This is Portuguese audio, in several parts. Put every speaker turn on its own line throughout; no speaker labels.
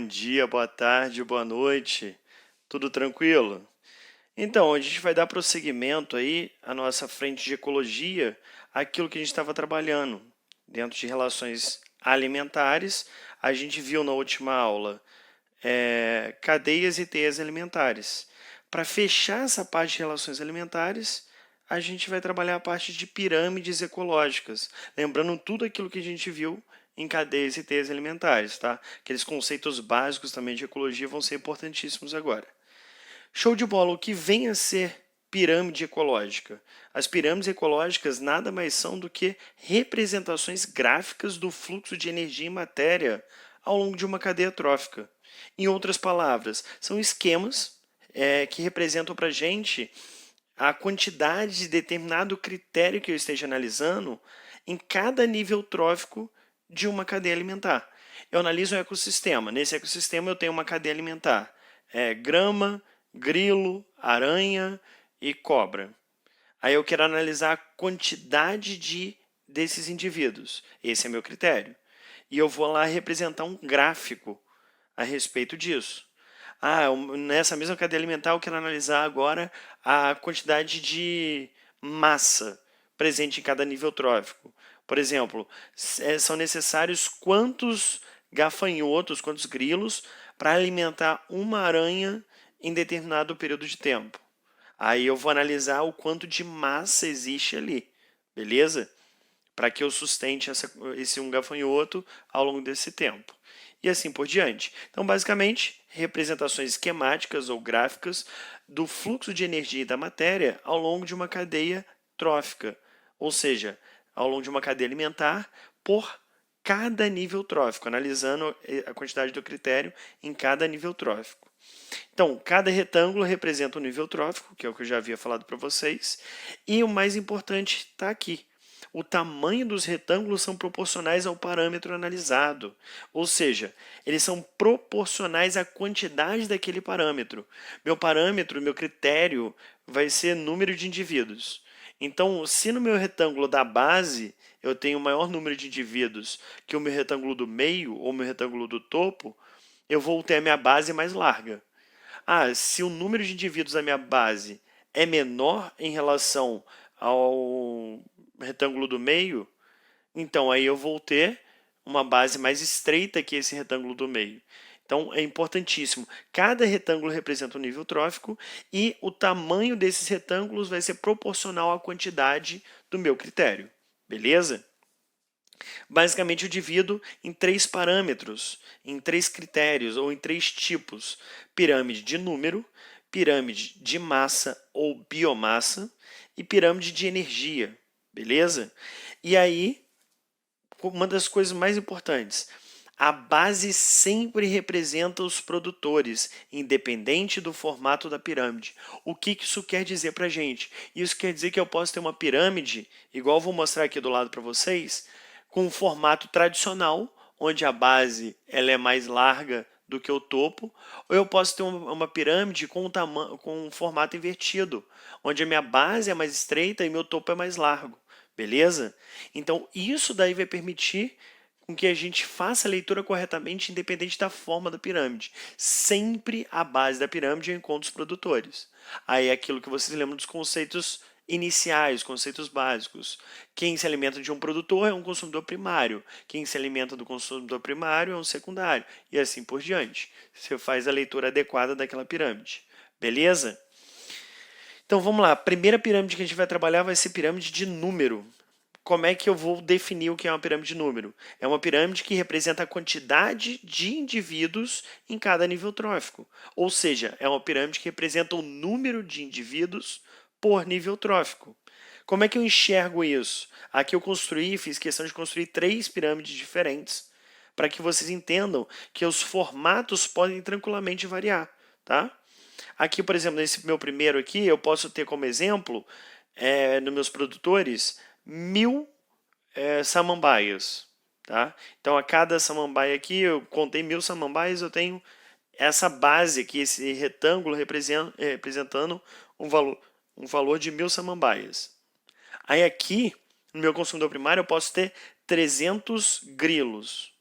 dia, boa tarde, boa noite. Tudo tranquilo? Então, a gente vai dar prosseguimento aí à nossa frente de ecologia, aquilo que a gente estava trabalhando dentro de relações alimentares. A gente viu na última aula cadeias e teias alimentares. Para fechar essa parte de relações alimentares, a gente vai trabalhar a parte de pirâmides ecológicas, lembrando tudo aquilo que a gente viu em cadeias e teias alimentares, tá? Aqueles conceitos básicos também de ecologia vão ser importantíssimos agora. Show de bola, o que vem a ser pirâmide ecológica? As pirâmides ecológicas nada mais são do que representações gráficas do fluxo de energia e matéria ao longo de uma cadeia trófica. Em outras palavras, são esquemas que representam para a gente a quantidade de determinado critério que eu esteja analisando em cada nível trófico de uma cadeia alimentar. Eu analiso um ecossistema. Nesse ecossistema eu tenho uma cadeia alimentar. Grama, grilo, aranha e cobra. Aí eu quero analisar a quantidade desses indivíduos. Esse é meu critério. E eu vou lá representar um gráfico a respeito disso. Nessa mesma cadeia alimentar eu quero analisar agora a quantidade de massa presente em cada nível trófico. Por exemplo, são necessários quantos gafanhotos, quantos grilos para alimentar uma aranha em determinado período de tempo. Aí eu vou analisar o quanto de massa existe ali, beleza? Para que eu sustente esse um gafanhoto ao longo desse tempo. E assim por diante. Então, basicamente, representações esquemáticas ou gráficas do fluxo de energia e da matéria ao longo de uma cadeia trófica, ou seja, ao longo de uma cadeia alimentar por cada nível trófico, analisando a quantidade do critério em cada nível trófico. Então, cada retângulo representa um nível trófico, que é o que eu já havia falado para vocês, e o mais importante está aqui. O tamanho dos retângulos são proporcionais ao parâmetro analisado, ou seja, eles são proporcionais à quantidade daquele parâmetro. Meu parâmetro, meu critério, vai ser número de indivíduos. Então, se no meu retângulo da base eu tenho maior número de indivíduos que o meu retângulo do meio ou meu retângulo do topo, eu vou ter a minha base mais larga. Se o número de indivíduos da minha base é menor em relação ao retângulo do meio, então aí eu vou ter uma base mais estreita que esse retângulo do meio. Então é importantíssimo. Cada retângulo representa um nível trófico e o tamanho desses retângulos vai ser proporcional à quantidade do meu critério. Beleza? Basicamente, eu divido em 3 parâmetros, em 3 critérios ou em 3 tipos: pirâmide de número, pirâmide de massa ou biomassa e pirâmide de energia. Beleza? E aí, uma das coisas mais importantes: a base sempre representa os produtores, independente do formato da pirâmide. O que isso quer dizer para a gente? Isso quer dizer que eu posso ter uma pirâmide, igual eu vou mostrar aqui do lado para vocês, com um formato tradicional, onde a base ela é mais larga do que o topo, ou eu posso ter uma pirâmide com um formato invertido, onde a minha base é mais estreita e meu topo é mais largo. Beleza? Então, isso daí vai permitir com que a gente faça a leitura corretamente, independente da forma da pirâmide. Sempre a base da pirâmide eu encontro os produtores. Aí é aquilo que vocês lembram dos conceitos iniciais, conceitos básicos. Quem se alimenta de um produtor é um consumidor primário. Quem se alimenta do consumidor primário é um secundário. E assim por diante. Você faz a leitura adequada daquela pirâmide. Beleza? Então vamos lá. A primeira pirâmide que a gente vai trabalhar vai ser pirâmide de número. Como é que eu vou definir o que é uma pirâmide de número? É uma pirâmide que representa a quantidade de indivíduos em cada nível trófico. Ou seja, é uma pirâmide que representa o número de indivíduos por nível trófico. Como é que eu enxergo isso? Aqui eu fiz questão de construir 3 pirâmides diferentes para que vocês entendam que os formatos podem tranquilamente variar, tá? Aqui, por exemplo, nesse meu primeiro aqui, eu posso ter como exemplo, nos meus produtores, 1000 samambaias. Tá? Então, a cada samambaia aqui, eu contei 1000 samambaias, eu tenho essa base aqui, esse retângulo representando um valor de 1000 samambaias. Aí aqui, no meu consumidor primário, eu posso ter 300 grilos.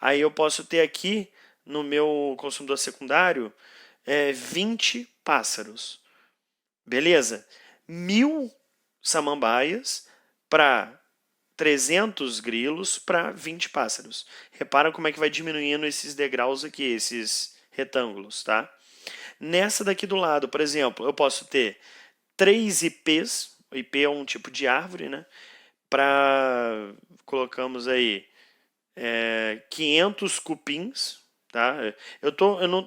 Aí eu posso ter aqui, no meu consumidor secundário 20 pássaros. Beleza? 1.000 samambaias para 300 grilos para 20 pássaros. Repara como é que vai diminuindo esses degraus aqui, esses retângulos, tá? Nessa daqui do lado, por exemplo, eu posso ter 3 IPs. O IP é um tipo de árvore, né? Para, colocamos aí, 500 cupins, tá?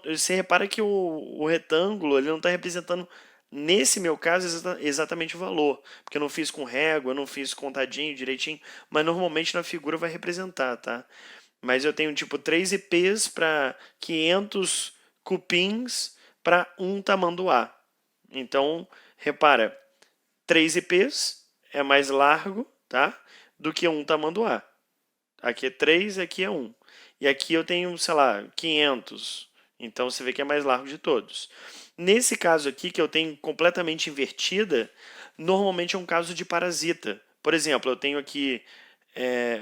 Você repara que o retângulo ele não está representando, nesse meu caso, exatamente o valor, porque eu não fiz com régua, eu não fiz contadinho direitinho, mas normalmente na figura vai representar, tá? Mas eu tenho tipo 3 IPs para 500 cupins para um tamanduá. Então, repara, 3 IPs é mais largo, tá? Do que um tamanduá. Aqui é 3, aqui é 1. E aqui eu tenho, sei lá, 500. Então você vê que é mais largo de todos. Nesse caso aqui, que eu tenho completamente invertida, normalmente é um caso de parasita. Por exemplo, eu tenho aqui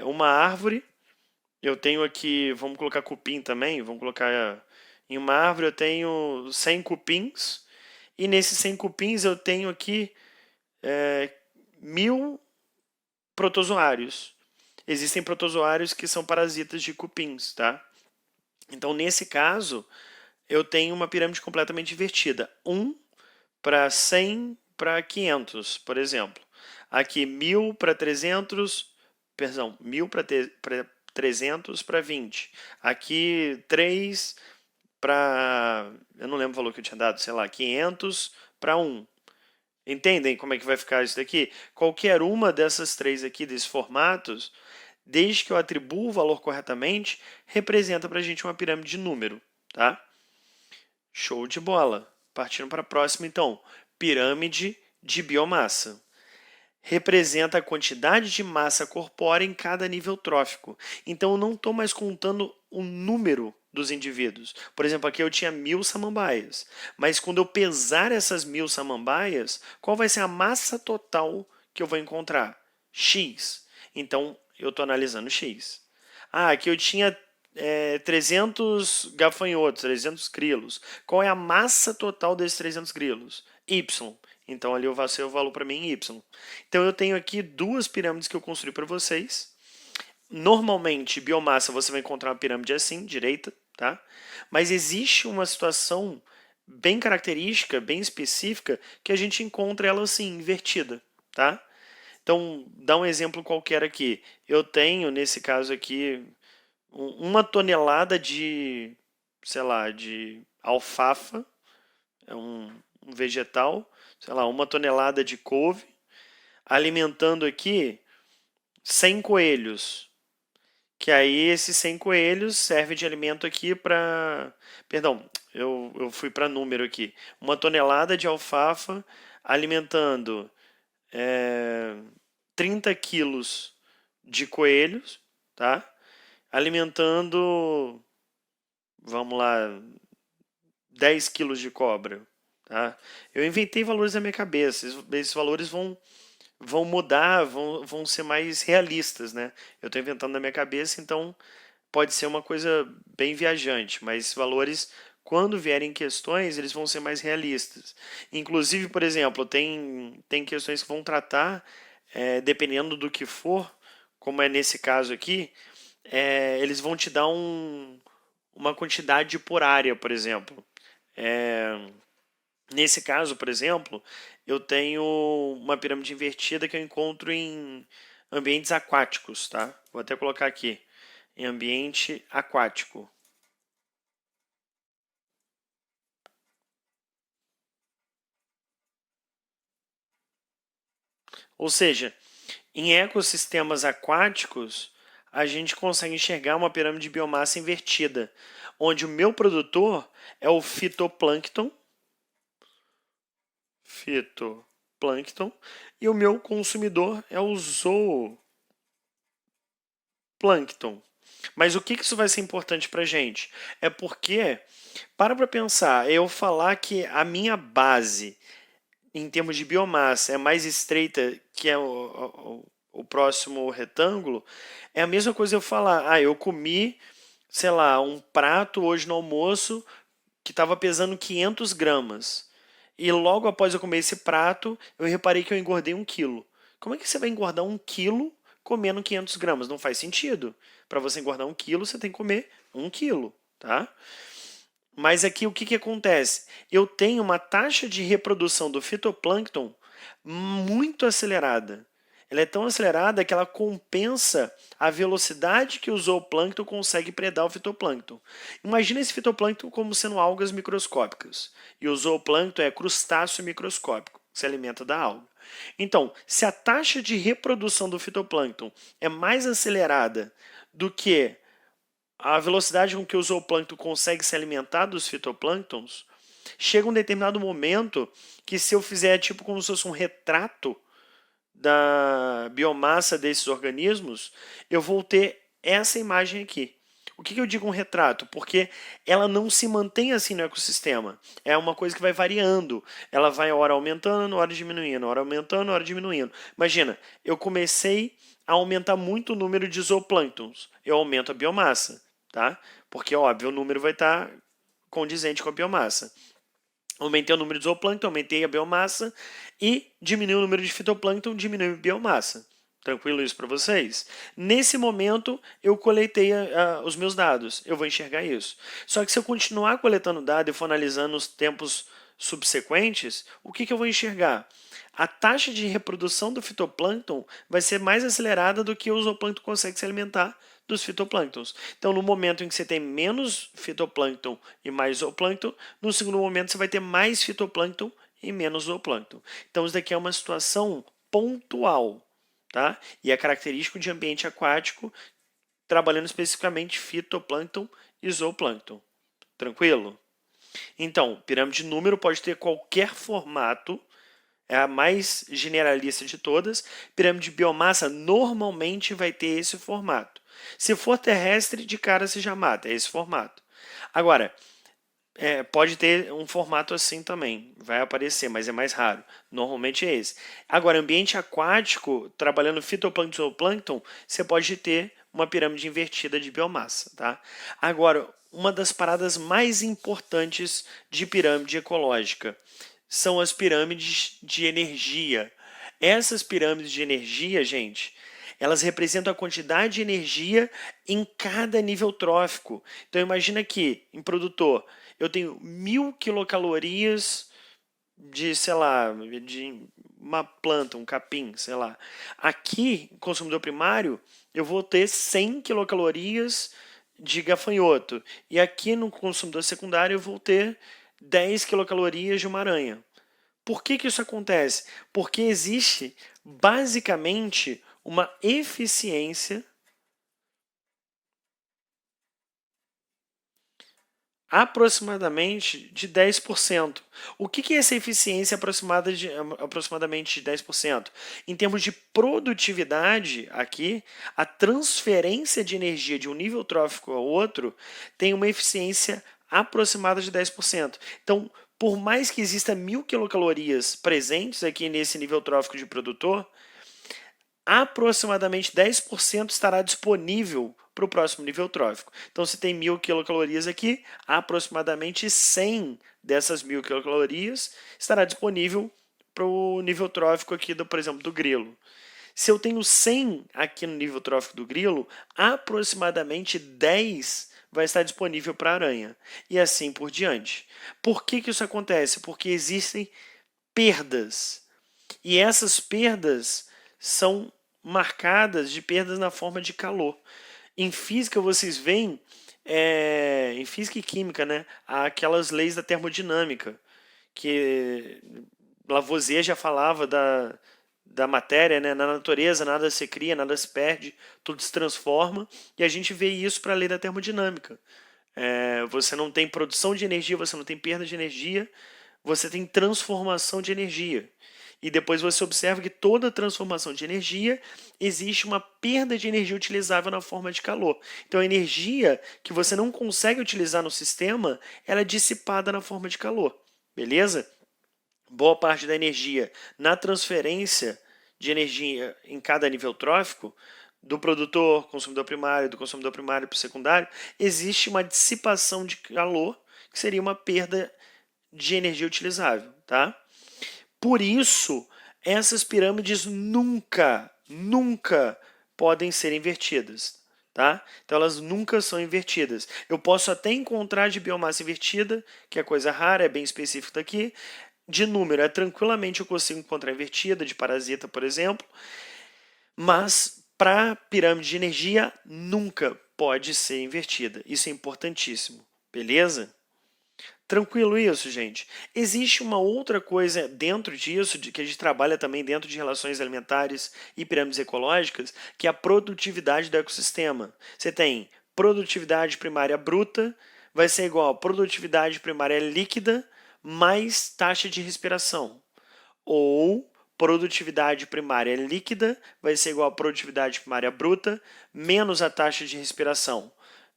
uma árvore, eu tenho aqui, vamos colocar cupim também, vamos colocar em uma árvore eu tenho 100 cupins, e nesses 100 cupins eu tenho aqui 1.000 protozoários. Existem protozoários que são parasitas de cupins, tá? Então, nesse caso, eu tenho uma pirâmide completamente invertida. 1 para 100 para 500, por exemplo. Aqui, 1.000 para 300, perdão, 1.000 para 300 para 20. Aqui, 3 para, eu não lembro o valor que eu tinha dado, sei lá, 500 para 1. Entendem como é que vai ficar isso daqui? Qualquer uma dessas três aqui, desses formatos, desde que eu atribuo o valor corretamente, representa para a gente uma pirâmide de número, tá? Show de bola. Partindo para a próxima, então. Pirâmide de biomassa. Representa a quantidade de massa corpórea em cada nível trófico. Então, eu não estou mais contando o número dos indivíduos. Por exemplo, aqui eu tinha 1.000 samambaias. Mas quando eu pesar essas 1.000 samambaias, qual vai ser a massa total que eu vou encontrar? X. Então, eu estou analisando X. Aqui eu tinha 300 gafanhotos, 300 grilos. Qual é a massa total desses 300 grilos? Y. Então ali vai ser o valor para mim em Y. Então eu tenho aqui duas pirâmides que eu construí para vocês. Normalmente, biomassa, você vai encontrar uma pirâmide assim, direita, tá? Mas existe uma situação bem característica, bem específica, que a gente encontra ela assim, invertida, tá? Então, dá um exemplo qualquer aqui. Eu tenho, nesse caso aqui, 1 tonelada de, sei lá, de alfafa, é um vegetal, sei lá, 1 tonelada de couve, alimentando aqui 100 coelhos. Que aí esses 100 coelhos servem de alimento aqui para... Perdão, eu fui para número aqui. 1 tonelada de alfafa alimentando 30 quilos de coelhos, tá? Alimentando, vamos lá, 10 quilos de cobra, tá? Eu inventei valores na minha cabeça. Esses valores vão mudar, vão ser mais realistas, né? Eu estou inventando na minha cabeça, então pode ser uma coisa bem viajante, mas esses valores, quando vierem questões, eles vão ser mais realistas. Inclusive, por exemplo, tem questões que vão tratar, dependendo do que for, como é nesse caso aqui, eles vão te dar uma quantidade por área, por exemplo. Nesse caso, por exemplo, eu tenho uma pirâmide invertida que eu encontro em ambientes aquáticos, tá? Vou até colocar aqui, em ambiente aquático. Ou seja, em ecossistemas aquáticos, a gente consegue enxergar uma pirâmide de biomassa invertida, onde o meu produtor é o fitoplâncton, e o meu consumidor é o zooplâncton. Mas o que isso vai ser importante para a gente? É porque, para pensar, eu falar que a minha base, em termos de biomassa, é mais estreita que o próximo retângulo, é a mesma coisa eu falar, eu comi sei lá, um prato hoje no almoço que estava pesando 500 gramas. E logo após eu comer esse prato, eu reparei que eu engordei 1 quilo. Como é que você vai engordar 1 quilo comendo 500 gramas? Não faz sentido. Para você engordar 1 quilo, você tem que comer 1 quilo, tá? Mas aqui o que, que acontece? Eu tenho uma taxa de reprodução do fitoplâncton muito acelerada. Ela é tão acelerada que ela compensa a velocidade que o zooplâncton consegue predar o fitoplâncton. Imagina esse fitoplâncton como sendo algas microscópicas. E o zooplâncton é crustáceo microscópico, que se alimenta da alga. Então, se a taxa de reprodução do fitoplâncton é mais acelerada do que a velocidade com que o zooplâncton consegue se alimentar dos fitoplânctons, chega um determinado momento que, se eu fizer tipo como se fosse um retrato da biomassa desses organismos, eu vou ter essa imagem aqui. O que eu digo um retrato? Porque ela não se mantém assim no ecossistema. É uma coisa que vai variando. Ela vai hora aumentando, hora diminuindo, hora aumentando, hora diminuindo. Imagina, eu comecei a aumentar muito o número de zooplânctons. Eu aumento a biomassa, tá? Porque, óbvio, o número vai estar condizente com a biomassa. Aumentei o número de zooplâncton, aumentei a biomassa e diminui o número de fitoplâncton, diminui a biomassa. Tranquilo isso para vocês? Nesse momento, eu coletei os meus dados. Eu vou enxergar isso. Só que se eu continuar coletando dados e for analisando os tempos subsequentes, o que eu vou enxergar? A taxa de reprodução do fitoplâncton vai ser mais acelerada do que o zooplâncton consegue se alimentar dos fitoplânctons. Então, no momento em que você tem menos fitoplâncton e mais zooplâncton, no segundo momento você vai ter mais fitoplâncton e menos zooplâncton. Então, isso daqui é uma situação pontual, tá? E é característico de ambiente aquático, trabalhando especificamente fitoplâncton e zooplâncton. Tranquilo? Então, pirâmide de número pode ter qualquer formato, é a mais generalista de todas. Pirâmide de biomassa normalmente vai ter esse formato. Se for terrestre, de cara se já mata, é esse formato. Agora, pode ter um formato assim também, vai aparecer, mas é mais raro. Normalmente é esse. Agora, ambiente aquático, trabalhando fitoplâncton e zooplâncton, você pode ter uma pirâmide invertida de biomassa, tá? Agora, uma das paradas mais importantes de pirâmide ecológica são as pirâmides de energia. Essas pirâmides de energia, gente, elas representam a quantidade de energia em cada nível trófico. Então imagina que, em produtor, eu tenho 1.000 quilocalorias de, sei lá, de uma planta, um capim, sei lá. Aqui, consumidor primário, eu vou ter 100 quilocalorias de gafanhoto. E aqui no consumidor secundário eu vou ter 10 quilocalorias de uma aranha. Por que isso acontece? Porque existe basicamente uma eficiência aproximadamente de 10%. O que é essa eficiência aproximadamente de 10%? Em termos de produtividade, aqui, a transferência de energia de um nível trófico ao outro tem uma eficiência aproximada de 10%. Então, por mais que exista 1.000 quilocalorias presentes aqui nesse nível trófico de produtor, aproximadamente 10% estará disponível para o próximo nível trófico. Então, se tem 1.000 quilocalorias aqui, aproximadamente 100 dessas 1.000 quilocalorias estará disponível para o nível trófico aqui, por exemplo, do grilo. Se eu tenho 100 aqui no nível trófico do grilo, aproximadamente 10 vai estar disponível para a aranha. E assim por diante. Por que isso acontece? Porque existem perdas. E essas perdas são marcadas de perdas na forma de calor. Em física, vocês veem, em física e química, né, há aquelas leis da termodinâmica, que Lavoisier já falava da matéria, né, na natureza nada se cria, nada se perde, tudo se transforma, e a gente vê isso para a lei da termodinâmica. Você não tem produção de energia, você não tem perda de energia, você tem transformação de energia. E depois você observa que toda transformação de energia existe uma perda de energia utilizável na forma de calor. Então a energia que você não consegue utilizar no sistema, ela é dissipada na forma de calor. Beleza? Boa parte da energia na transferência de energia em cada nível trófico do produtor, consumidor primário, do consumidor primário para o secundário, existe uma dissipação de calor, que seria uma perda de energia utilizável, tá? Por isso, essas pirâmides nunca podem ser invertidas, tá? Então elas nunca são invertidas. Eu posso até encontrar de biomassa invertida, que é coisa rara, é bem específico daqui. De número, tranquilamente eu consigo encontrar invertida, de parasita, por exemplo. Mas para pirâmide de energia, nunca pode ser invertida. Isso é importantíssimo, beleza? Tranquilo isso, gente? Existe uma outra coisa dentro disso, que a gente trabalha também dentro de relações alimentares e pirâmides ecológicas, que é a produtividade do ecossistema. Você tem produtividade primária bruta, vai ser igual a produtividade primária líquida mais taxa de respiração. Ou produtividade primária líquida vai ser igual a produtividade primária bruta menos a taxa de respiração.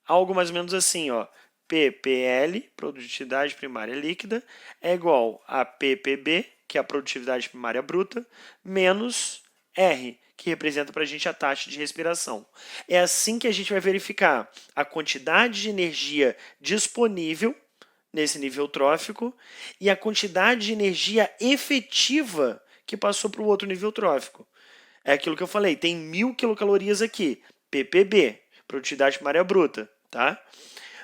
Algo mais ou menos assim, ó. PPL, produtividade primária líquida, é igual a PPB, que é a produtividade primária bruta, menos R, que representa para a gente a taxa de respiração. É assim que a gente vai verificar a quantidade de energia disponível nesse nível trófico e a quantidade de energia efetiva que passou para o outro nível trófico. É aquilo que eu falei, tem 1000 quilocalorias aqui, ppb, produtividade primária bruta, tá?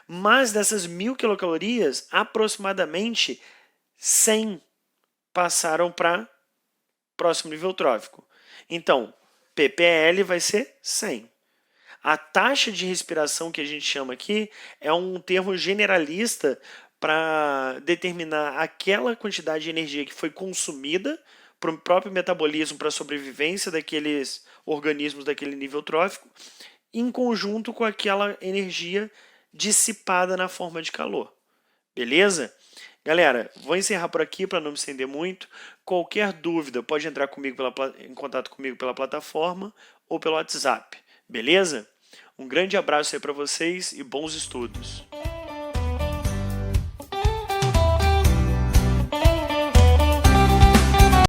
Mas dessas 1000 quilocalorias, aproximadamente 100 passaram para próximo nível trófico. Então, ppl vai ser 100. A taxa de respiração que a gente chama aqui é um termo generalista para determinar aquela quantidade de energia que foi consumida para o próprio metabolismo, para a sobrevivência daqueles organismos daquele nível trófico, em conjunto com aquela energia dissipada na forma de calor. Beleza? Galera, vou encerrar por aqui para não me estender muito. Qualquer dúvida, pode entrar em contato comigo pela plataforma ou pelo WhatsApp. Beleza? Um grande abraço aí para vocês e bons estudos.